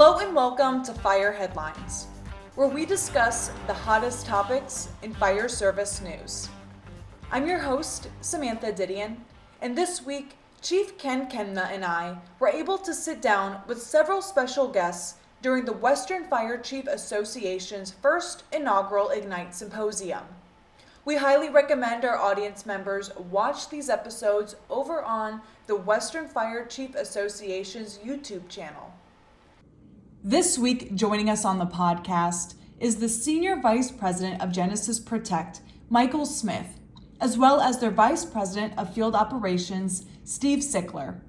Hello and welcome to Fire Headlines, where we discuss the hottest topics in fire service news. I'm your host, Samantha Didion, and this week, Chief Ken Kemna and I were able to sit down with several special guests during the Western Fire Chief Association's first inaugural Ignite Symposium. We highly recommend our audience members watch these episodes over on the Western Fire Chief Association's YouTube channel. This week, joining us on the podcast is the Senior Vice President of Genasys Protect, Michael Smith, as well as their Vice President of Field Operations, Steve Sickler.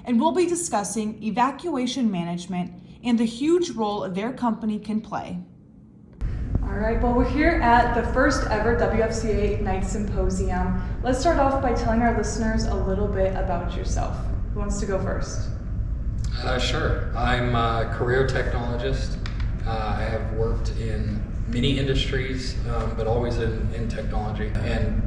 And we'll be discussing evacuation management and the huge role their company can play. All right, well, we're here at the first ever WFCA Ignite Symposium. Let's start off by telling our listeners a little bit about yourself. Who wants to go first? Sure. I'm a career technologist. I have worked in many industries, but always in technology, and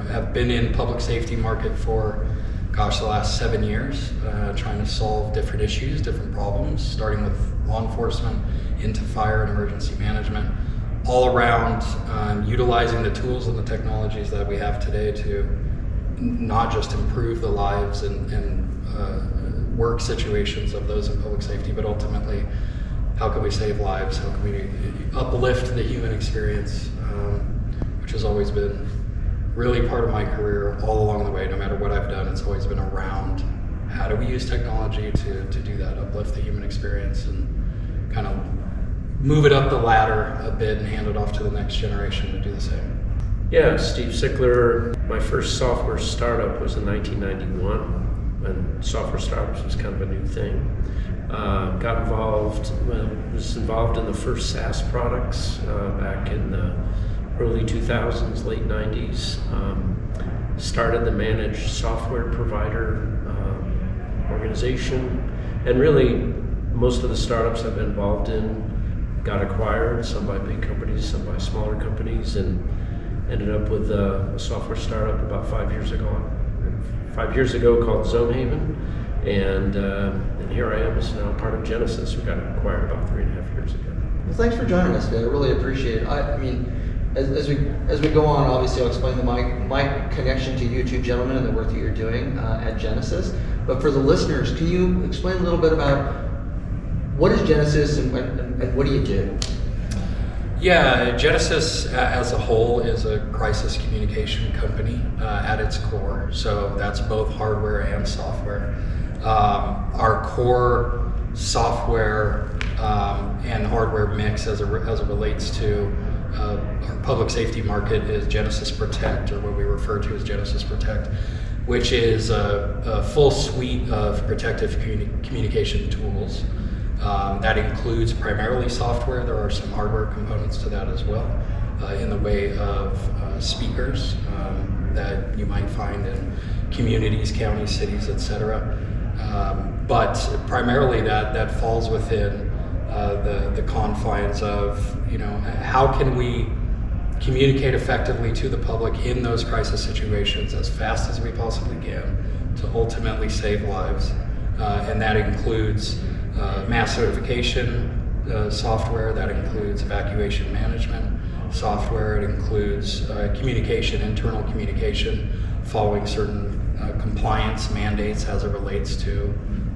have been in public safety market for the last 7 years, trying to solve different issues, different problems, starting with law enforcement into fire and emergency management, all around utilizing the tools and the technologies that we have today to not just improve the lives and work situations of those in public safety, but ultimately, how can we save lives? How can we uplift the human experience, which has always been really part of my career all along the way. No matter what I've done, it's always been around how do we use technology to do that, uplift the human experience and kind of move it up the ladder a bit and hand it off to the next generation to do the same. Yeah, Steve Sickler. My first software startup was in 1991. When software startups was kind of a new thing. Was involved in the first SaaS products back in the early 2000s, late 90s. Started the managed software provider organization, and really most of the startups I've been involved in got acquired, some by big companies, some by smaller companies, and ended up with a software startup about 5 years ago. 5 years ago called Zonehaven, and here I am as now part of Genasys, who got acquired about 3.5 years ago. Well, thanks for joining us today. I really appreciate it. I mean, as we go on, obviously I'll explain my connection to you two gentlemen and the work that you're doing at Genasys. But for the listeners, can you explain a little bit about what is Genasys and what do you do? Yeah, Genasys as a whole is a crisis communication company at its core. So that's both hardware and software. Our core software and hardware mix as it relates to our public safety market is Genasys Protect, or what we refer to as Genasys Protect, which is a full suite of protective communication tools. That includes primarily software. There are some hardware components to that as well, in the way of speakers that you might find in communities, counties, cities, etc. But primarily that falls within the confines of how can we communicate effectively to the public in those crisis situations as fast as we possibly can to ultimately save lives, and that includes mass notification software, that includes evacuation management software, it includes communication, internal communication, following certain compliance mandates as it relates to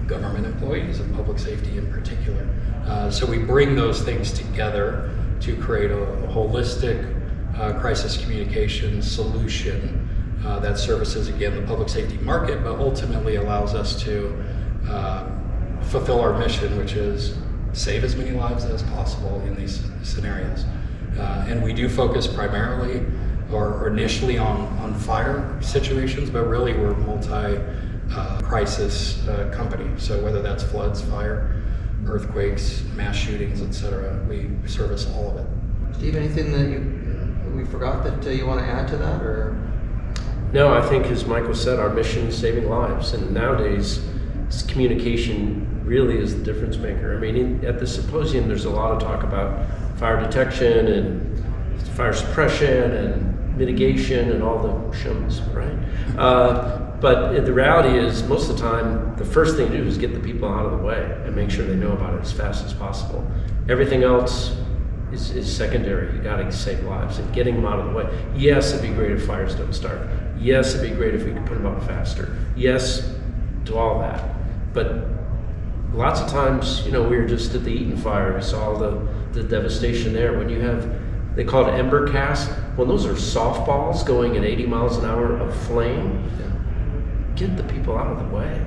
government employees and public safety in particular. So we bring those things together to create a holistic crisis communication solution that services, again, the public safety market, but ultimately allows us to fulfill our mission, which is save as many lives as possible in these scenarios. And we do focus primarily or initially on fire situations, but really we're a multi-crisis company. So whether that's floods, fire, earthquakes, mass shootings, etc., we service all of it. Steve, anything that we forgot that you want to add to that, or? No, I think as Michael said, our mission is saving lives, and nowadays communication really is the difference maker. I mean, at the symposium, there's a lot of talk about fire detection and fire suppression and mitigation and all the shums, right? But the reality is, most of the time, the first thing to do is get the people out of the way and make sure they know about it as fast as possible. Everything else is secondary. You got to save lives and getting them out of the way. Yes, it'd be great if fires don't start. Yes, it'd be great if we could put them out faster. Yes, to all that. But lots of times, we were just at the Eaton fire. We saw the devastation there. When you have, they call it ember cast. Well, those are softballs going at 80 miles an hour of flame. Get the people out of the way.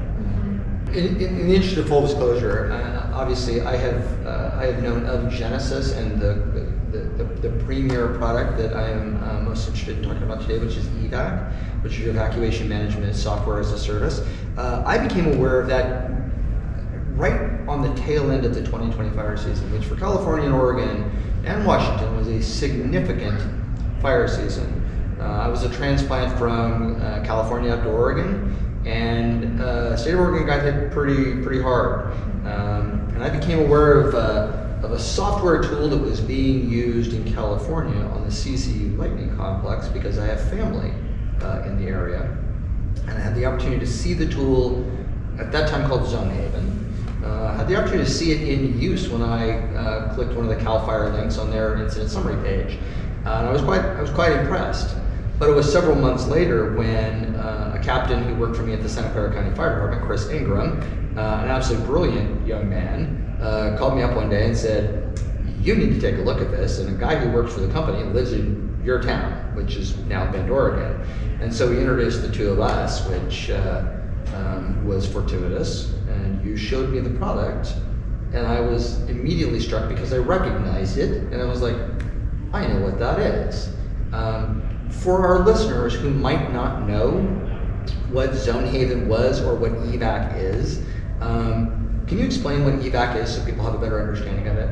In the interest of full disclosure, obviously I have known of Genasys and the premier product that I am most interested in talking about today, which is EVAC, which is your evacuation management software as a service. I became aware of that right on the tail end of the 2020 fire season, which for California and Oregon and Washington was a significant fire season. I was a transplant from California up to Oregon, and state of Oregon got hit pretty hard. And I became aware of a software tool that was being used in California on the CCU Lightning Complex because I have family in the area. And I had the opportunity to see the tool, at that time called Zonehaven. I had the opportunity to see it in use when I clicked one of the CAL FIRE links on their incident summary page. And I was quite impressed. But it was several months later when a captain who worked for me at the Santa Clara County Fire Department, Chris Ingram, an absolutely brilliant young man, called me up one day and said, "You need to take a look at this." And a guy who works for the company lives in your town, which is now Bend, Oregon. And so he introduced the two of us, which was fortuitous. And you showed me the product, and I was immediately struck because I recognized it, and I was like, I know what that is. For our listeners who might not know what Zonehaven was or what EVAC is, can you explain what EVAC is so people have a better understanding of it?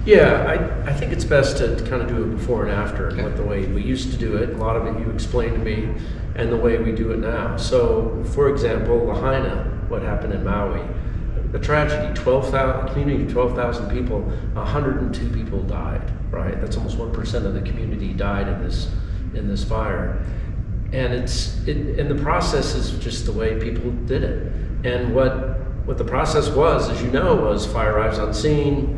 Yeah, I think it's best to kind of do it before and after, Okay. What the way we used to do it. A lot of it you explained to me, and the way we do it now. So, for example, Lahaina, what happened in Maui, the tragedy, 12,000 community, 12,000 people, 102 people died. Right, that's almost 1% of the community died in this fire, and and the process is just the way people did it. And what the process was, as you know, was fire arrives on scene.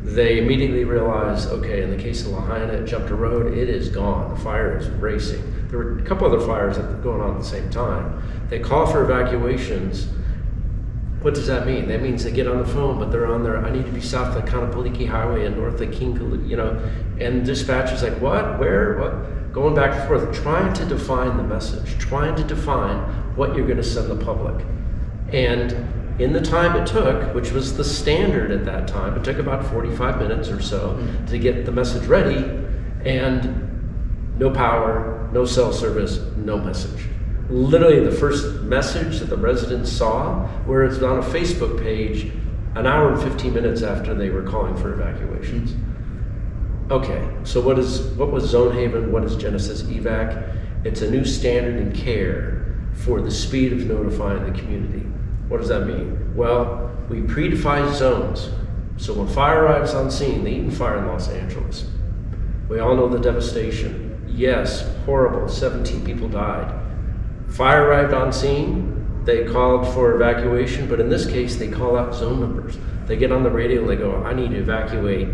They immediately realize, okay, in the case of Lahaina at Jumter Road, it is gone. The fire is racing. There were a couple other fires that were going on at the same time. They call for evacuations. What does that mean? That means they get on the phone, but they're on their, I need to be south of Kanapaliki Highway and north of King, and dispatcher's like, what, where, what? Going back and forth, trying to define the message, trying to define what you're going to send the public. And in the time it took, which was the standard at that time, it took about 45 minutes or so to get the message ready, and no power, no cell service, no message. Literally the first message that the residents saw, where it's on a Facebook page an hour and 15 minutes after they were calling for evacuations. Okay, so what was Zonehaven? What is Genasys EVAC? It's a new standard in care for the speed of notifying the community. What does that mean? Well, we predefine zones. So when fire arrives on scene, the Eaton fire in Los Angeles, we all know the devastation. Yes, horrible, 17 people died. Fire arrived on scene, they called for evacuation, but in this case, they call out zone numbers. They get on the radio and they go, I need to evacuate,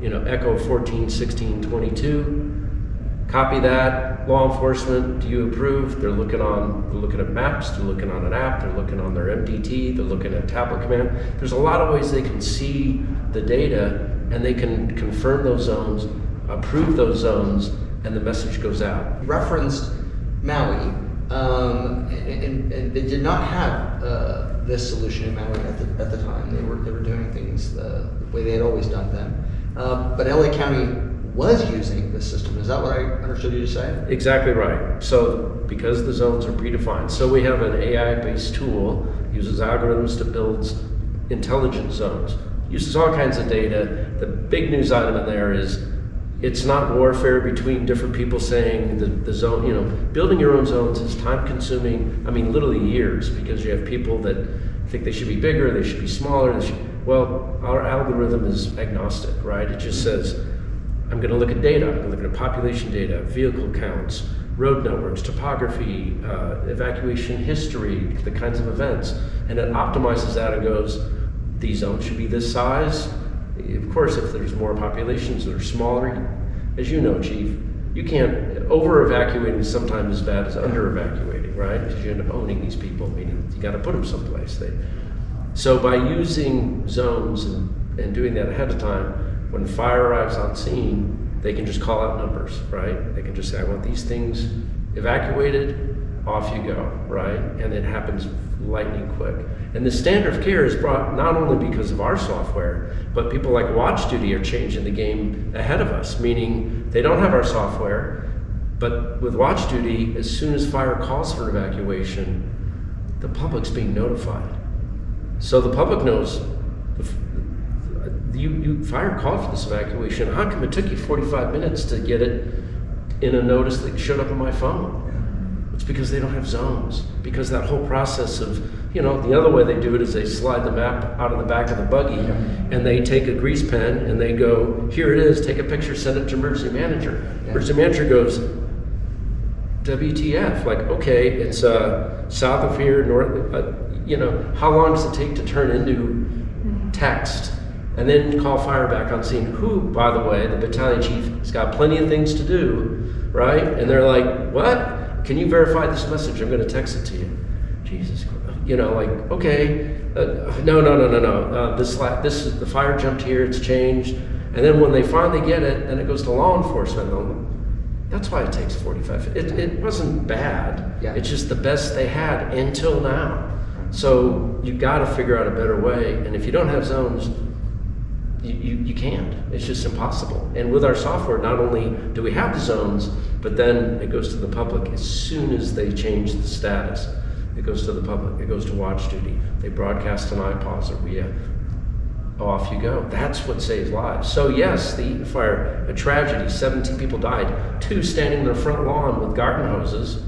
Echo 14, 16, 22. Copy that. Law enforcement, do you approve? They're looking at maps, they're looking on an app, they're looking on their MDT, they're looking at tablet command. There's a lot of ways they can see the data, and they can confirm those zones, approve those zones, and the message goes out. You referenced Maui, and they did not have this solution in Maui at the time. They were doing things the way they had always done them. But LA County was using this system. Is that what I understood you to say? Exactly right. So because the zones are predefined, so we have an AI-based tool, uses algorithms to build intelligent zones, uses all kinds of data. The big news item in there is it's not warfare between different people saying the zone, building your own zones is time consuming, literally years, because you have people that think they should be bigger, they should be smaller. Well, our algorithm is agnostic, right? It just says, I'm going to look at data. I'm going to look at population data, vehicle counts, road networks, topography, evacuation history, the kinds of events, and it optimizes that and goes, these zones should be this size. Of course, if there's more populations that are smaller, as you know, Chief, you can't, over-evacuating is sometimes as bad as under-evacuating, right? Because you end up owning these people, meaning you got to put them someplace. So by using zones and doing that ahead of time, when fire arrives on scene, they can just call out numbers, right? They can just say, I want these things evacuated, off you go, right? And it happens lightning quick. And the standard of care is brought not only because of our software, but people like Watch Duty are changing the game ahead of us, meaning they don't have our software, but with Watch Duty, as soon as fire calls for evacuation, the public's being notified. So the public knows, fire called for this evacuation. How come it took you 45 minutes to get it in a notice that showed up on my phone? It's because they don't have zones. Because that whole process of, the other way they do it is they slide the map out of the back of the buggy and they take a grease pen and they go, here it is, take a picture, send it to emergency manager. Emergency manager goes, WTF, like, okay, it's south of here, north, how long does it take to turn into text? And then call fire back on scene, who, by the way, the battalion chief has got plenty of things to do, right? And they're like, what? Can you verify this message? I'm gonna text it to you. Jesus, okay, no. This is, the fire jumped here, it's changed. And then when they finally get it, then it goes to law enforcement. That's why it takes 45. It wasn't bad. Yeah. It's just the best they had until now. So you gotta figure out a better way. And if you don't have zones, you can't. It's just impossible. And with our software, not only do we have the zones, but then it goes to the public. As soon as they change the status, it goes to the public. It goes to Watch Duty. They broadcast an iPauser. Off you go. That's what saves lives. So yes, the Eaton fire, a tragedy. 17 people died. 2 standing in their front lawn with garden hoses.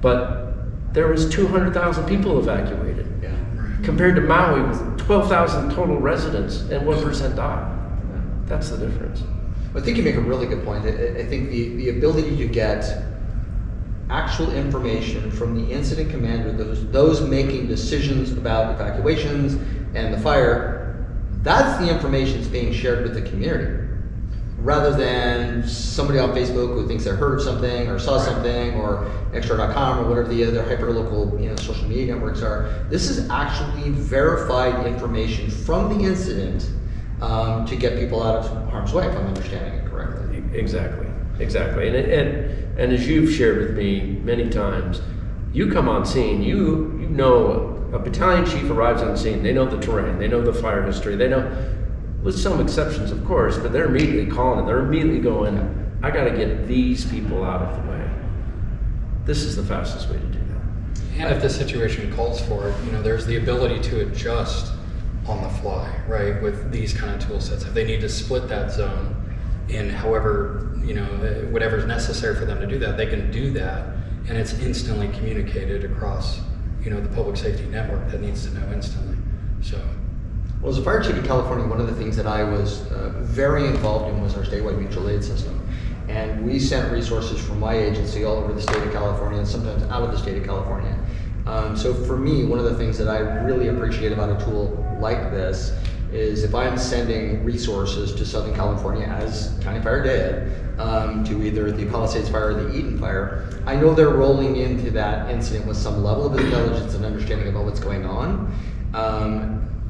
But there was 200,000 people evacuated. Yeah. Compared to Maui with 12,000 total residents and 1% died. That's the difference. I think you make a really good point. I think the ability to get actual information from the incident commander, those making decisions about evacuations and the fire, that's the information that's being shared with the community. Rather than somebody on Facebook who thinks they heard of something or saw something, or extra.com or whatever the other hyper-local social media networks are. This is actually verified information from the incident to get people out of harm's way, if I'm understanding it correctly. Exactly. And as you've shared with me many times, you come on scene, you know a battalion chief arrives on scene, they know the terrain, they know the fire history, they know, with some exceptions, of course, but they're immediately calling it. They're immediately going, I got to get these people out of the way. This is the fastest way to do that. And if the situation calls for it, there's the ability to adjust on the fly, right? With these kind of tool sets. If they need to split that zone in however, whatever's necessary for them to do that, they can do that. And it's instantly communicated across, the public safety network that needs to know instantly. So. Well, as a fire chief in California, one of the things that I was very involved in was our statewide mutual aid system. And we sent resources from my agency all over the state of California and sometimes out of the state of California. So for me, one of the things that I really appreciate about a tool like this is if I'm sending resources to Southern California, as County Fire did, to either the Palisades Fire or the Eaton Fire, I know they're rolling into that incident with some level of intelligence and understanding about what's going on.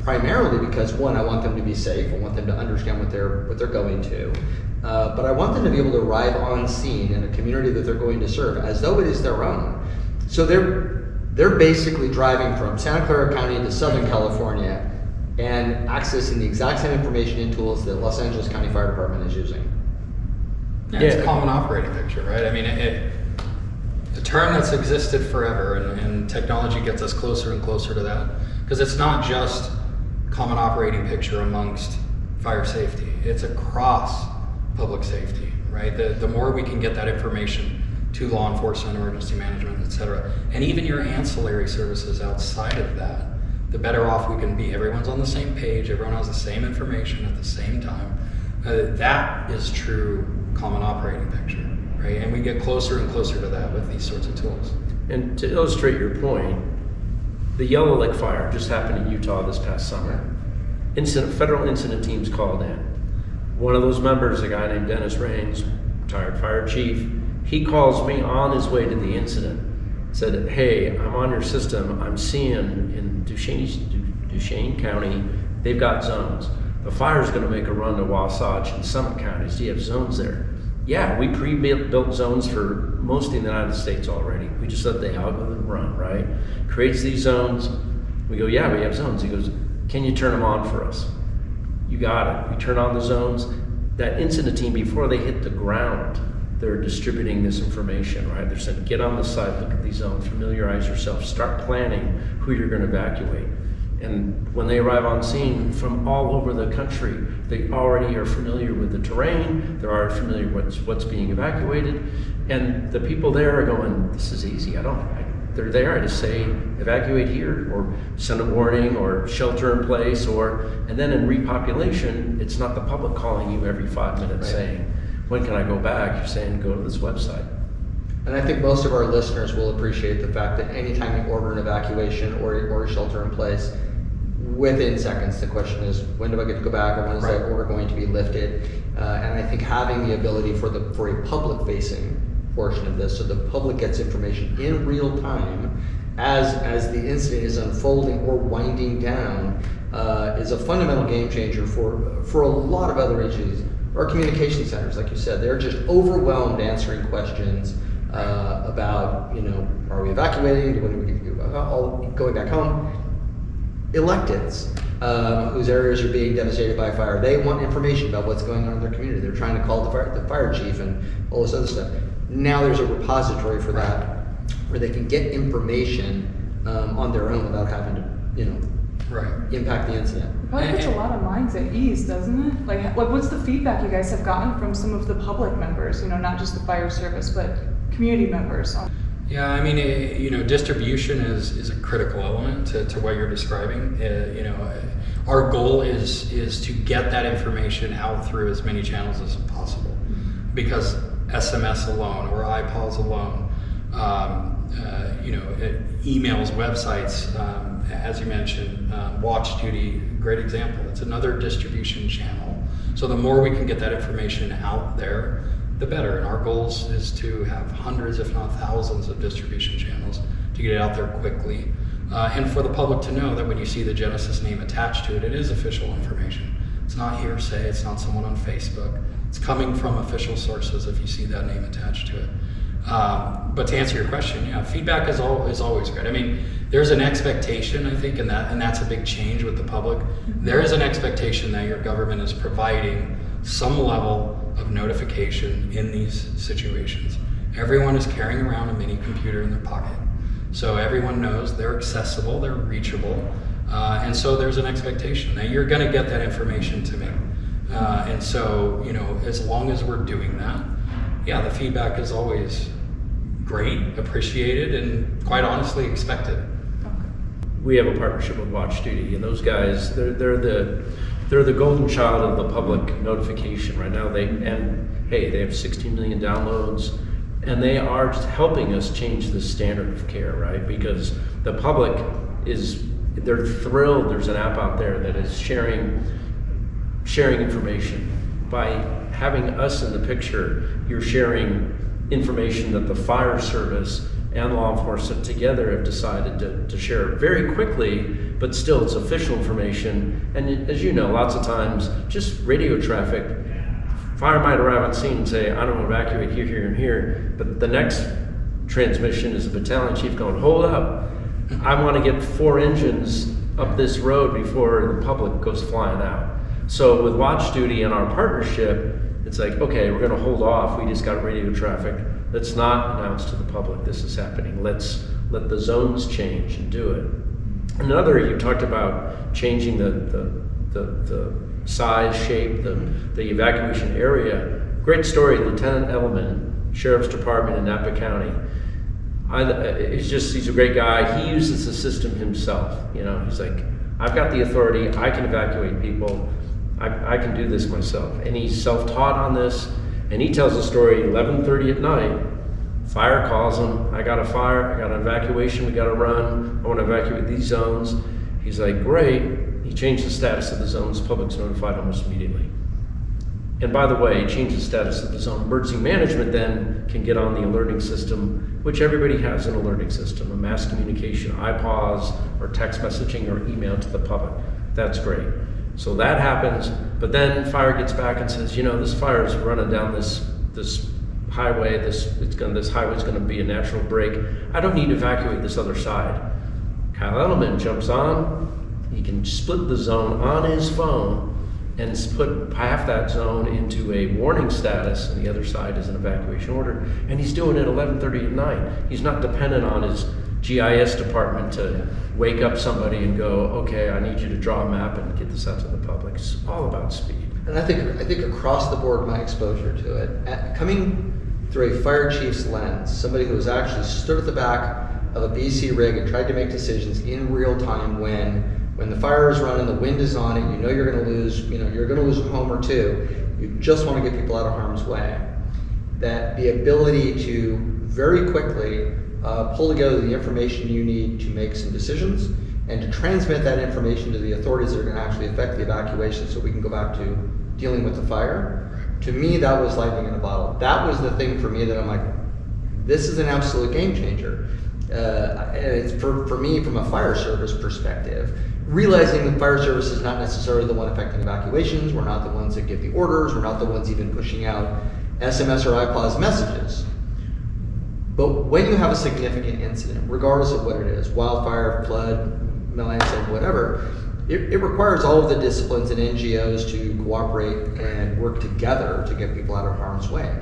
Primarily because, one, I want them to be safe. I want them to understand what they're going to. But I want them to be able to arrive on scene in a community that they're going to serve as though it is their own. So they're basically driving from Santa Clara County to Southern California and accessing the exact same information and tools that Los Angeles County Fire Department is using. Yeah, it's a common operating picture, right? I mean, a term that's existed forever, and technology gets us closer and closer to that, because it's not just common operating picture amongst fire safety. It's across public safety, right? The more we can get that information to law enforcement, emergency management, et cetera, and even your ancillary services outside of that, the better off we can be. Everyone's on the same page, everyone has the same information at the same time. That is true common operating picture, right? And we get closer and closer to that with these sorts of tools. And to illustrate your point, the Yellow Lake fire just happened in Utah this past summer. Federal incident teams called in. One of those members, a guy named Dennis Raines, retired fire chief, he calls me on his way to the incident. Said, hey, I'm on your system. I'm seeing in Duchesne County, they've got zones. The fire's gonna make a run to Wasatch and Summit counties. Do you have zones there? Yeah, we pre-built zones for most of the United States already. We just let the algorithm run, right? Creates these zones. We go, yeah, we have zones. He goes, can you turn them on for us? You got it. We turn on the zones. That incident team, before they hit the ground, they're distributing this information, right? They're saying, get on the site, look at these zones, familiarize yourself, start planning who you're gonna evacuate. And when they arrive on scene from all over the country, they already are familiar with the terrain, they're already familiar with what's being evacuated, and the people there are going, this is easy, they're there, I just say, evacuate here, or send a warning, or shelter in place, and then in repopulation, it's not the public calling you every 5 minutes saying, when can I go back? You're saying, go to this website. And I think most of our listeners will appreciate the fact that anytime you order an evacuation or a shelter in place, within seconds, the question is, when do I get to go back, or when is that order going to be lifted? And I think having the ability for a public-facing portion of this, so the public gets information in real time as the incident is unfolding or winding down, is a fundamental game changer for a lot of other agencies. Our communication centers, like you said, they're just overwhelmed answering questions about, are we evacuating? When are we going back home? Electeds, whose areas are being devastated by fire, they want information about what's going on in their community. They're trying to call the fire chief and all this other stuff. Now there's a repository for that, where they can get information on their own without having to, impact the incident. It probably puts a lot of minds at ease, doesn't it? Like what's the feedback you guys have gotten from some of the public members? Not just the fire service, but community members. Yeah, I mean, distribution is a critical element to what you're describing. Our goal is to get that information out through as many channels as possible, because SMS alone or iPods alone, emails, websites, as you mentioned, watch duty, great example. It's another distribution channel. So the more we can get that information out there, the better. And our goals is to have hundreds, if not thousands, of distribution channels to get it out there quickly. And for the public to know that when you see the Genasys name attached to it, it is official information. It's not hearsay, it's not someone on Facebook. It's coming from official sources if you see that name attached to it. But to answer your question, feedback is always great. I mean, there's an expectation, I think, and that's a big change with the public. There is an expectation that your government is providing some level of notification in these situations. Everyone is carrying around a mini computer in their pocket. So everyone knows they're accessible, they're reachable, and so there's an expectation that you're gonna get that information to me. And so, as long as we're doing that, the feedback is always great, appreciated, and quite honestly expected. We have a partnership with Watch Duty, and those guys, they're the golden child of the public notification right now. They have 16 million downloads, and they are helping us change the standard of care, right? Because the public they're thrilled there's an app out there that is sharing information. By having us in the picture, you're sharing information that the fire service and law enforcement together have decided to share very quickly, but still it's official information. And as you know, lots of times, just radio traffic, fire might arrive on scene and say, I don't want to evacuate here, here, and here, but the next transmission is a battalion chief going, hold up, I want to get 4 engines up this road before the public goes flying out. So with Watch Duty and our partnership, it's like, okay, we're going to hold off. We just got radio traffic. Let's not announce to the public this is happening. Let's let the zones change and do it. Another, you talked about changing the size, shape, the evacuation area. Great story, Lieutenant Elliman, Sheriff's Department in Napa County. He's a great guy. He uses the system himself. He's like, I've got the authority. I can evacuate people. I can do this myself. And he's self-taught on this, and he tells a story 11:30 at night. Fire calls him, I got a fire, I got an evacuation, we got to run, I want to evacuate these zones. He's like, great. He changed the status of the zones, public's notified almost immediately. And by the way, he changed the status of the zone. Emergency management then can get on the alerting system, which everybody has an alerting system, a mass communication, iPause, or text messaging, or email to the public. That's great. So that happens, but then fire gets back and says, this fire is running down this highway, this highway's gonna be a natural break. I don't need to evacuate this other side. Kyle Edelman jumps on, he can split the zone on his phone and put half that zone into a warning status, and the other side is an evacuation order. And he's doing it 11:30 at night. He's not dependent on his GIS department to wake up somebody and go, okay, I need you to draw a map and get this out to the public. It's all about speed. And I think across the board, my exposure to it, coming through a fire chief's lens, somebody who has actually stood at the back of a BC rig and tried to make decisions in real time when the fire is running, the wind is on it, you're going to lose, you're going to lose a home or two. You just want to get people out of harm's way. That the ability to very quickly pull together the information you need to make some decisions and to transmit that information to the authorities that are going to actually affect the evacuation, so we can go back to dealing with the fire. To me, that was lightning in a bottle. That was the thing for me that I'm like, this is an absolute game changer. And it's for me, from a fire service perspective, realizing the fire service is not necessarily the one affecting evacuations. We're not the ones that give the orders. We're not the ones even pushing out SMS or iPause messages. But when you have a significant incident, regardless of what it is, wildfire, flood, landslide, whatever, it requires all of the disciplines and NGOs to cooperate and work together to get people out of harm's way.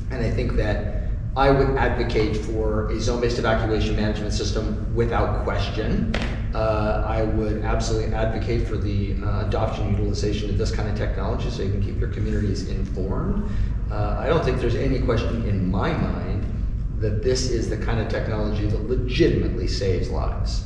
And I think that I would advocate for a zone-based evacuation management system without question. I would absolutely advocate for the adoption and utilization of this kind of technology so you can keep your communities informed. I don't think there's any question in my mind that this is the kind of technology that legitimately saves lives.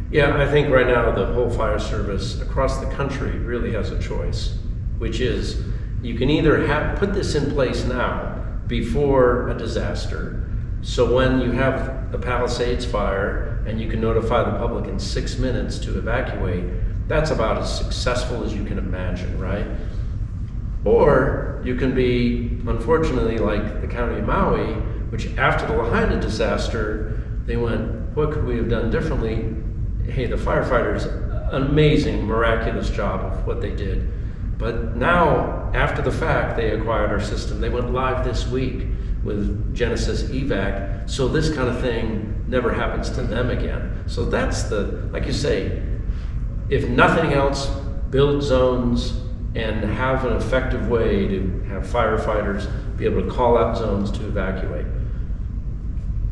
Yeah, I think right now the whole fire service across the country really has a choice, which is you can either put this in place now before a disaster. So when you have the Palisades fire and you can notify the public in 6 minutes to evacuate, that's about as successful as you can imagine, right? Or you can be, unfortunately, like the county of Maui, which after the Lahaina disaster, they went, what could we have done differently? Hey, the firefighters, amazing, miraculous job of what they did. But now, after the fact, they acquired our system. They went live this week with Genasys EVAC, so this kind of thing never happens to them again. So that's like you say, if nothing else, build zones and have an effective way to have firefighters be able to call out zones to evacuate.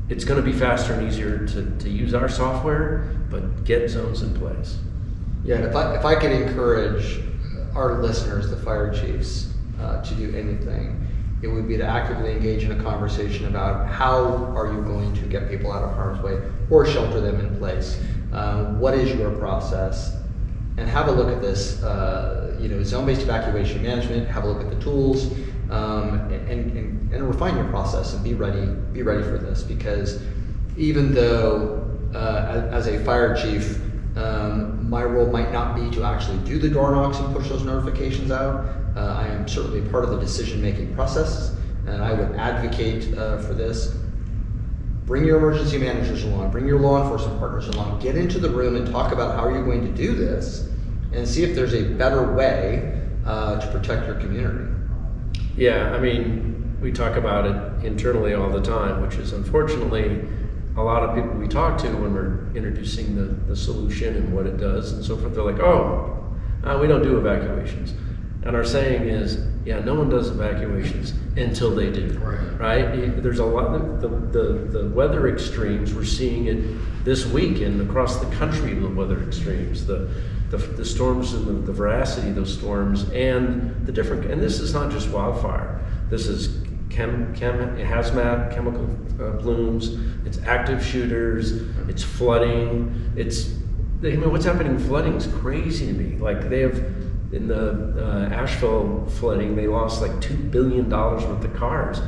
It's going to be faster and easier to use our software, but get zones in place. Yeah, and if I could encourage our listeners, the fire chiefs, to do anything, it would be to actively engage in a conversation about how are you going to get people out of harm's way or shelter them in place. What is your process? And have a look at this, zone-based evacuation management. Have a look at the tools, and refine your process and be ready for this. Because even though as a fire chief, my role might not be to actually do the door knocks and push those notifications out. I am certainly part of the decision-making process, and I would advocate for this. Bring your emergency managers along, bring your law enforcement partners along, get into the room and talk about how you're going to do this, and see if there's a better way to protect your community. Yeah, I mean, we talk about it internally all the time, which is unfortunately a lot of people we talk to when we're introducing the solution and what it does and so forth, they're like, we don't do evacuations. And our saying is, yeah, no one does evacuations until they do, right? There's a lot, the weather extremes, we're seeing it this week and across the country, the weather extremes, the storms and the veracity of those storms and the different, and this is not just wildfire. This is hazmat, chemical plumes, it's active shooters, it's flooding, it's what's happening in flooding is crazy to me. Like they have, in the Asheville flooding, they lost like $2 billion worth of cars.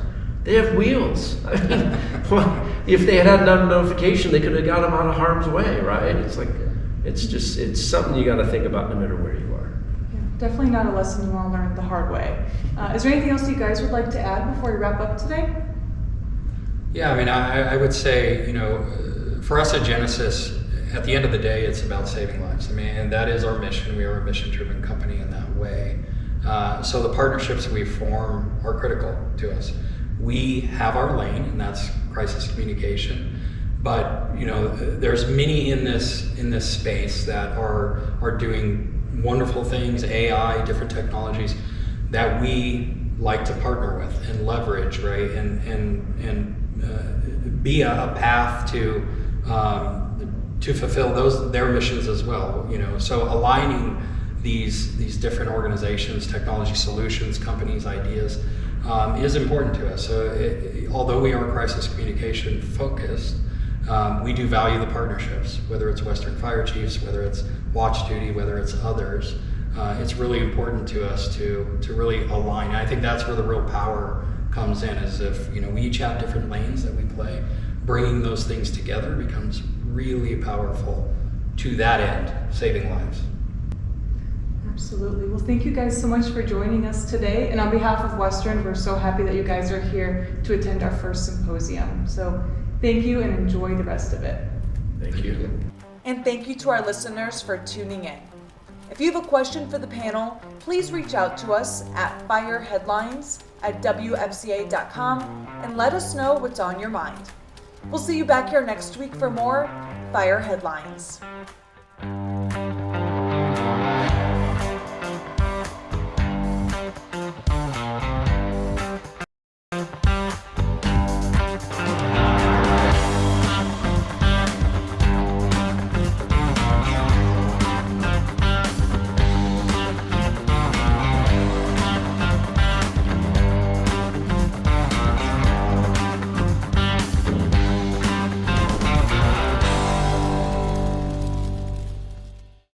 They have wheels. I mean, if they had enough notification, they could have got them out of harm's way, right? It's like, it's something you got to think about no matter where you are. Yeah, definitely not a lesson you want to learn the hard way. Is there anything else you guys would like to add before we wrap up today? Yeah, I mean, I would say, for us at Genasys, at the end of the day, it's about saving lives. I mean, and that is our mission. We are a mission-driven company in that way. So the partnerships we form are critical to us. We have our lane, and that's crisis communication. But there's many in this space that are doing wonderful things, AI, different technologies that we like to partner with and leverage, right? And be a path to fulfill their missions as well. So aligning these different organizations, technology solutions, companies, ideas is important to us. So although we are crisis communication focused, we do value the partnerships, whether it's Western Fire Chiefs, whether it's Watch Duty, whether it's others. It's really important to us to really align. And I think that's where the real power comes in, is if we each have different lanes that we play. Bringing those things together becomes really powerful to that end, saving lives. Absolutely. Well, thank you guys so much for joining us today. And on behalf of Western, we're so happy that you guys are here to attend our first symposium. So thank you and enjoy the rest of it. Thank you. And thank you to our listeners for tuning in. If you have a question for the panel, please reach out to us at fireheadlines@wfca.com and let us know what's on your mind. We'll see you back here next week for more Fire Headlines.